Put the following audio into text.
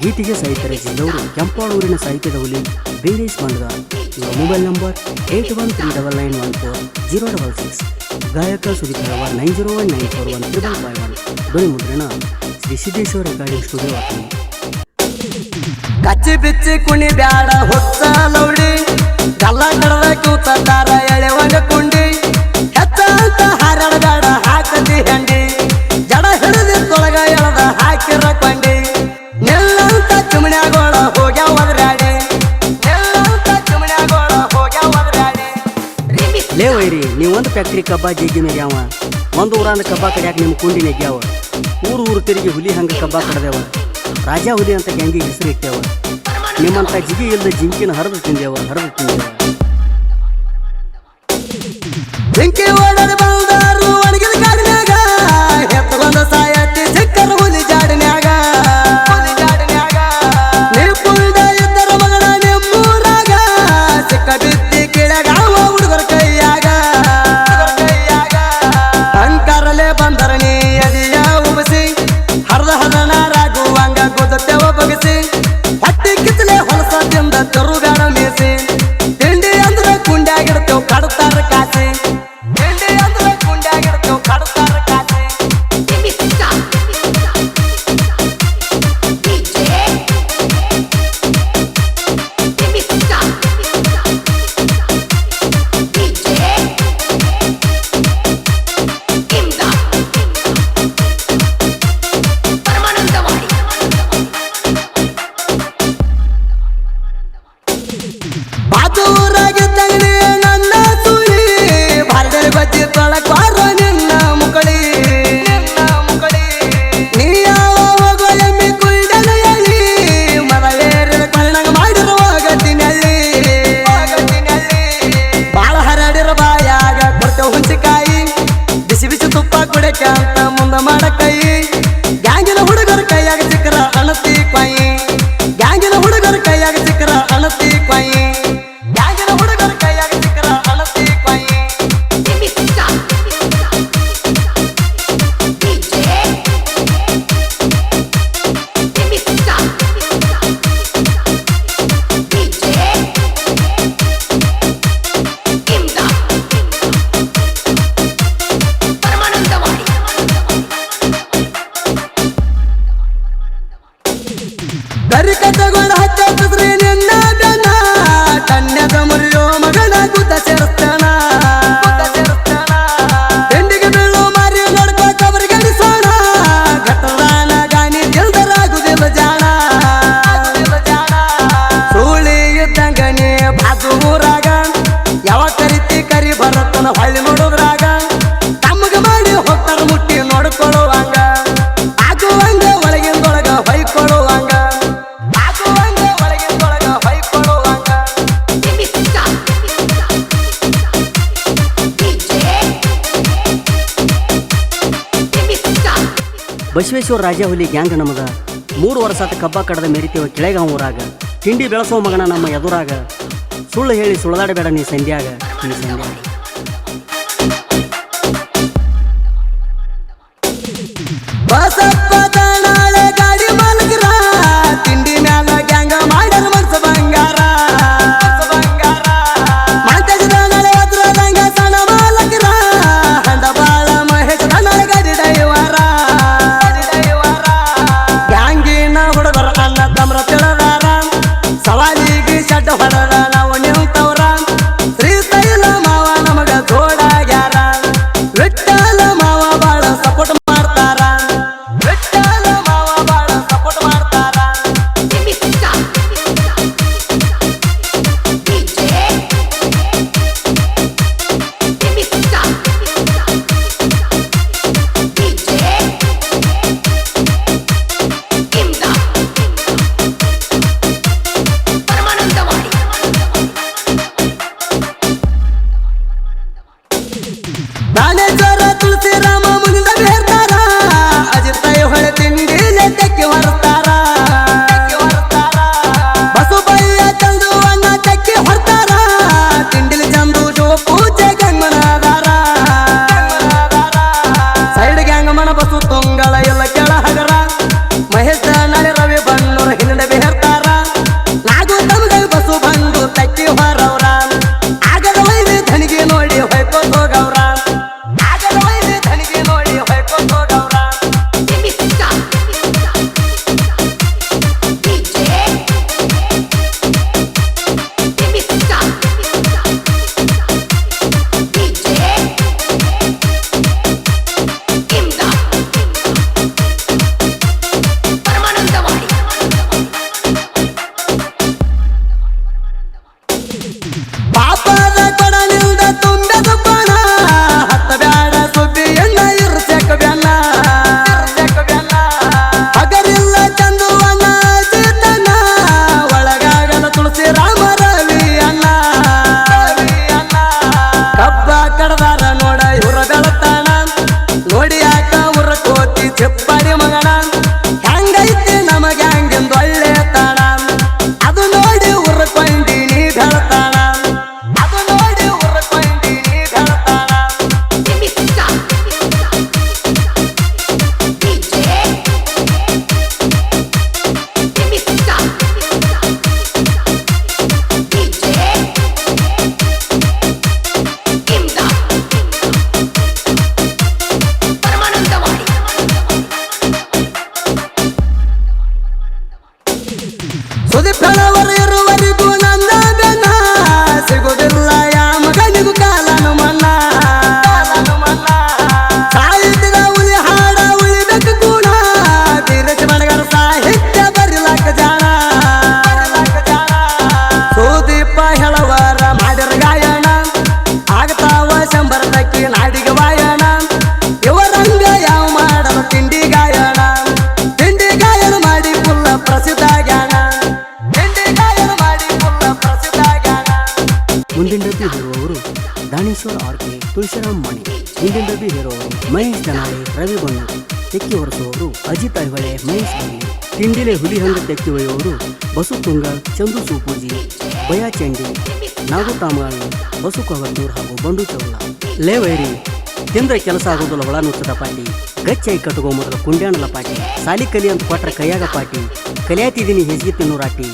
ಗೀತೆಗೆ ಸಾಹಿತ್ಯ ರಚಿಸಿದವರು ಕೆಂಪಾಳೂರಿನ ಸಾಹಿತ್ಯದ ಹುಲಿ ವೀರೇಶ್ ಮಂಡ್ಗಾರ್. ಇವರ ಮೊಬೈಲ್ ನಂಬರ್ 8139914066. ಗಾಯಕ ಸುದೀಪ್ ಹಲವಾರ್ 9019415551. ಧ್ವನಿ ಮುದ್ರಣ ಶ್ರೀ ಸಿದ್ದೇಶ್ವರ ರೆಕಾರ್ಡಿಂಗ್ ಸ್ಟುಡಿಯೋ ಆತನಿ. ಕಚ್ಚಿ ಬಿಚ್ಚಿ ಕುಣಿ ಬ್ಯಾಡ ಹುಚ್ಚ ಲೌಡಿ ಗಲ್ಲ ಕಡದ ಕೂತಾರ ಎಳೆವಾಗ ಕುಂಡಿ ಹೆಚ್ಚ ಅಂತ ಹಾರಾಡ ಬ್ಯಾಡ ಹಾಕದಿ ಹಂಡಿ ಜಡ ಹಿಡಿದಿ ತೊಳಗ ಎಳದ ಹಾಕಿರ ಕೊಂಡಿ ನೆಲ್ಲಂತ ಚುಮಣ್ಯಾಗೋಳ ಹೋಗ್ಯಾವ ಒದರಾಡಿ ನೆಲ್ಲಂತ ಚುಮಣ್ಯಾಗೋಳ ಹೋಗ್ಯಾವ ಒದರಾಡಿ. ಲೇ ವೈರಿ, ನೀವು ಒಂದು ಫ್ಯಾಕ್ಟ್ರಿ ಕಬ್ಬ ಜಗ್ಗಿ ಮೆಗ್ಯಾವ, ಒಂದು ಊರಾಂದ ಕಬ್ಬ ಕಡ್ಯಾಕ ನಿಮ್ಮ ಕುಂಡಿ ನೆಗ್ಯಾವ, ಊರು ತಿರುಗಿ ಹುಲಿ ಹಂಗ ಕಬ್ಬ ಕಡ್ದೇವ, ರಾಜಾ ಹುಲಿ ಅಂತ ಗ್ಯಾಂಗಿ ಹೆಸರು ಇಟ್ಟೇವ. ನಿಮ್ಮಂತ ಜಿಗಿ ಇಲ್ಲದ ಜಿಂಕಿನ ಹರಿದು ತಿಂದೇವ. ಜಿಂಕಿ ಓಡದ ಬಂದಾರು ಒಣಗಿದ ಕಾಡಿನ್ಯಾಗ ಎತ್ತಗೊಂದ ಸಾಯತಿ ಚಿಕ್ಕರ ಹುಲಿ ಜಾಡಿನ್ಯಾಗ ನಿಪುಣ ಇದ್ದರ ಮಗನ ನಿಮ್ಮೂರಾಗ ಚಿಕ್ಕ ಬಿದ್ದಿ ಕೀಳಾಗ ಹುಡುಗರ ಕೈಯಾಗ ಅಂಕರಲೆ ಬಂದರ ನೀ ಅದಿಯ ಉಬಸಿ ಹರದ ಹದನ ರಾಗುವಂಗ ಗೊತ್ತೇವ ಬಗಸಿ ಹೊಟ್ಟಿ ಕಿತ್ತಲೆ ಹೊಲಸದಿಂದ ತರುಗಾಡ ಮೇಸಿ ತಿಂಡಿ ಅಂದ್ರ ಕುಂಡ್ಯಾಗಿಡ್ತೇವ್ ಕಡ್ತಾರ ಕಾಸಿ ತಿಂಡಿ ಅಂದ್ರ ಕುಂಡ್ಯಾಗಿಡ್ತೇವ್ ಕಡ್ತಾರ ಕಾಸಿ. ಬಾಜೂರಾಗಿದ್ದಂಗಡಿ ನನ್ನ ಸುಳಿ ಬಾರ್ಡರ್ ಬಜ್ಜಿ ತೊಳಕ್ವಾರ ನಿನ್ನ ಮುಕಳಿ ನೀ ಯಾವ ಹೋಗೋ ಎಮ್ಮಿ ಕುಯ್ದನ ಎಳಿ ಮರವೇರಿದ ಕಣ್ಣಂಗ ಮಾಡಿರುವ ಗಟ್ಟಿನಲ್ಲಿ ಬಾಳ ಹರಡಿರ ಬಾಯಾಗ ಕೊಡ್ತೇವ ಹುಂಚಿಕಾಯಿ ಬಿಸಿ ಬಿಸಿ ತುಪ್ಪ ಕುಡಕ ಅಂತ ಮುಂದ ಮಾಡ ಕೈ ಗ್ಯಾಂಗಿನ ಹುಡುಗರ ಕೈಯಾಗ ಸಿಕ್ಕರ ಅಣತಿ ಕೊಯಿ ಗ್ಯಾಂಗಿನ ಹುಡುಗರ ಕೈಯಾಗ ಸಿಕ್ಕರ ಅಣತಿ ಕೊಯಿ ಗ್ಯಾಂಗಿನ ಹುಡುಗರ ಕೈಯಾಗ ಸಿಕ್ಕರ ಅಣತಿ ಕೊಯಿ. ಕರಿಕ ತಗೊಂಡ ಹಚ್ಚಿ ನಿನ್ನ ಬೆನ್ನ ಕನ್ಯದ ಮುರಿಯೋ ಮಗನ ಗುದ್ದ ಸೇರಿಸ್ತಾನ ತಿಂಡಿಗೆ ಬೀಳೋ ಮಾರಿ ನೋಡ್ಕೋ ಕಬರಿ ಗಡಿಸೋಣ ಘಟದಾನ ಗಾನಿ ಗೆಲ್ದರಾಗುದಿಲ್ಲ ಜಾಣ ಸೂಳಿ ಇದ್ದಂಗ ನೀ ಬಾಜು ಊರಾಗ ಯಾವ ಕರಿತಿ ಕರಿ ಬರತ್ತನ ಹೊಳ್ಳಿ ನೋಡೋದ್ರಾಗ ತಮ್ಮಗ ಮಾಡಿ ಹೋಗ್ತಾರ ಮುಟ್ಟಿ ನೋಡ್ಕೊಳ್ಳುವಂಗ ಆಗುವಂಗ ಒಳಗಿಂದೊಳಗ ಹೊಯ್ಕೊಳ್ಳುವಂಗ ಬಸವೇಶ್ವರ ರಾಜಾ ಹುಲಿ ಗ್ಯಾಂಗ್ ನಮದ 3 ವರ್ಷ ಆತ ಕಬ್ಬ ಕಡದ ಮೆರಿತೇವ ಕೆಳೆಗಾಂವ್ ಊರಾಗ. ತಿಂಡಿ ಬೆಳಸೋ ಮಗನ ನಮ್ಮ ಎದುರಾಗ, ಸುಳ್ಳು ಹೇಳಿ ಸುಳ್ದಾಡಬೇಡ ನೀ ಸಂಧ್ಯಾಗ. ಬಸಪ್ಪ ತಾನಾಳೆ ಗಾಡಿ ಮಾಲಕರ ತಿಂಡಿ ಮ್ಯಾಲ ಗ್ಯಾಂಗ ಮಾಡ್ಯಾರ ಮನ್ಸ ಬಂಗಾರ ಮಾಂತೇಶದ ನಾಳೆ ಅದ್ರದಂಗ ಸಣ್ಣ ಮಾಲಕರ ಹಂಡ ಬಾಳ ಮಹೇಶದ ನಾಳೆ ಗಾಡಿ ಡೈವರ ಗ್ಯಾಂಗಿನ ಹುಡುಗರ ಅನ್ನ ತಮ್ರ ತಿಳದಾರ ಸವಾಲಿಗೆ ಶಡ್ಡ ಹೊಡದ ನಾವು ನಿಂತವ್ರ ಶ್ರೀಶೈಲ ಮಾವನ ಫೆಳವರ ಇರುವರಿಗೂ ನನ್ನ ಬೆನ್ನ ಸಿಗುವುದಿಲ್ಲ ಯಾ ಮಗನಿಗೂ ಕಾಲನು ಮನ್ನ ಸಾಹಿತ್ಯದ ಉಳಿ ಹಾಡ ಉಳಿಬೇಕು ಕೂಡ ಧೀರಜ್ ಬಣಗಾರ ಸಾಹಿತ್ಯ ಬರಿಲಾಕ ಜಾಣ ಸುದೀಪ ಹೇಳವರ ಮಾಡಿರ ಗಾಯನ ಆಗ್ತಾವ ಶಂಬರದಕ್ಕಿ ನಾಡಿಗೆ ವಾಯನ ಇವರಂಗ ಯಾವ ಮಾಡಲು ತಿಂಡಿ ಗಾಯನ ಮಾಡಿ ಪುಲ್ಲ ಪ್ರಸಿದ್ಧ ಜ್ಞಾನ ಮುಂದಿನ ಡಬ್ಬಿ ಹೇರುವವರು ದಾನೇಶ್ವರ ಆರ್ಕೆ ತುಳಸಿರಾಮ್ ಮಣಿ. ಹಿಂದಿನ ಡಬ್ಬಿ ಹೇರುವವರು ಮಹೇಶ್ ದನಾಳೆ ರವಿ ಬಣ್ಣು. ತೆಕ್ಕಿ ಹೊರಿಸುವವರು ಅಜಿತ್ ಐಹೊಳೆ ಮಹೇಶ್ ಬಲ್ಲಿ. ತಿಂಡಿಲೆ ಹುಲಿ ಹಂಗ ತೆಕ್ಕಿ ಒಯ್ಯುವವರು ಬಸು ತುಂಗ ಚಂದು ಸೂಪೂಜಿ ಬಯಾ ಚಂಡಿ ನಾಗು ತಾಮಗಾವಿ ಬಸು ಕೊಗತ್ತೂರ್ ಹಾಗೂ ಬಂಡು ಚೌಲ. ಲೇ ವೈರಿ ತಿಂದ್ರೆ ಕೆಲಸ ಆಗೋದಿಲ್ಲ ಒಳ ನುಚ್ಚದ ಪಾಟಿ ಗಚ್ಚಾಯಿ ಕಟ್ಟುಗೋ ಮೊದಲು ಕುಂಡ್ಯಾಣಲ ಪಾಟಿ ಸಾಲಿ ಕಲಿ ಅಂತ ಕೊಟ್ರ ಕೈಯಾಗ ಪಾಟಿ ಕಲಿಯಾತಿದ್ದೀನಿ ಹೆಜ್ಗೆ ತಿನ್ನೋ ರಾಟಿ